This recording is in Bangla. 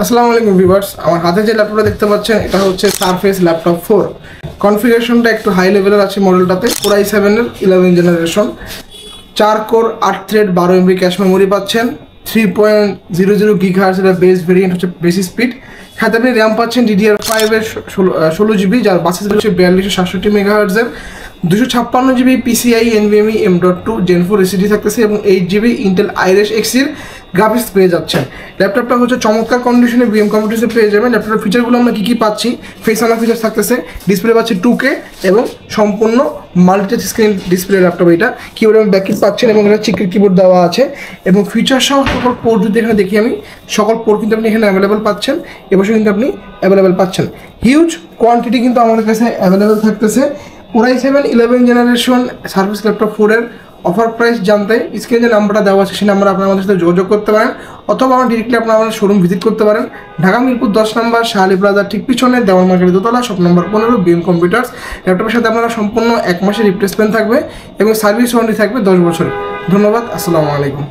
আসসালামু আলাইকুম ভিউয়ার্স, আমার হাতে যে ল্যাপটপটা দেখতে পাচ্ছেন এটা হচ্ছে সারফেস ল্যাপটপ 4। কনফিগারেশনটা একটু হাই লেভেলের আছে মডেলটাতে। Core i7 এর 11 generation, 4 core 8 thread 12 MB cache memory পাচ্ছেন। 3.00 GHz এর বেস ভেরিয়েন্ট হচ্ছে বেশি স্পিড। সাথে আপনি র্যাম পাচ্ছেন DDR5 এর 16 GB, যার বাসেস হচ্ছে 4267 MHz এর। 256 GB PCI NVMe M.2 Gen 4 SSD থাকতেছে এবং 8 GB Intel Iris Xe এর গ্রাফিক্স পেয়ে যাচ্ছেন। ল্যাপটপটা হচ্ছে চমৎকার কন্ডিশনে বিএম কম্পিউটার্সে পেয়ে যাবেন। ল্যাপটপের ফিচারগুলো আমরা কী পাচ্ছি, ফেস আনলক ফিচার থাকতেছে, ডিসপ্লে পাচ্ছি 2K এবং সম্পূর্ণ মাল্টিটাচ স্ক্রিন ডিসপ্লে ল্যাপটপ। এটা কিবোর্ড এবং ব্যাককিট পাচ্ছেন এবং এটা চিকের কিবোর্ড দেওয়া আছে এবং ফিচার সহ সকল পোর্ট যদি এখানে দেখি আমি, সকল পোর্ট কিন্তু আপনি এখানে অ্যাভেলেবেল পাচ্ছেন। এবছর কিন্তু আপনি অ্যাভেলেবেল পাচ্ছেন। হিউজ কোয়ান্টিটি কিন্তু আমাদের কাছে অ্যাভেলেবেল থাকতেছে। Core i7 11 generation service laptop 4 এর অফার প্রাইস জানতে স্ক্রিনে যে নাম্বারটা দেওয়া আছে সেই নাম্বারে আপনারা আমাদের সাথে যোগাযোগ করতে পারেন, অথবা ডিরেক্টলি আপনারা আমাদের শোরুম ভিজিট করতে পারেন। ঢাকা মিরপুর 10 নম্বর শাহালি প্লাজা ঠিক পিছনে দেওয়াল মার্কেটের দোতলা, শপ নম্বর 15, বিএম কম্পিউটার্স। ল্যাপটপের সাথে আপনারা সম্পূর্ণ 1 মাসের রিপ্লেসমেন্ট থাকবে এবং সার্ভিস ওয়ারেন্টি থাকবে 10 বছরের। ধন্যবাদ, আসসালামু আলাইকুম।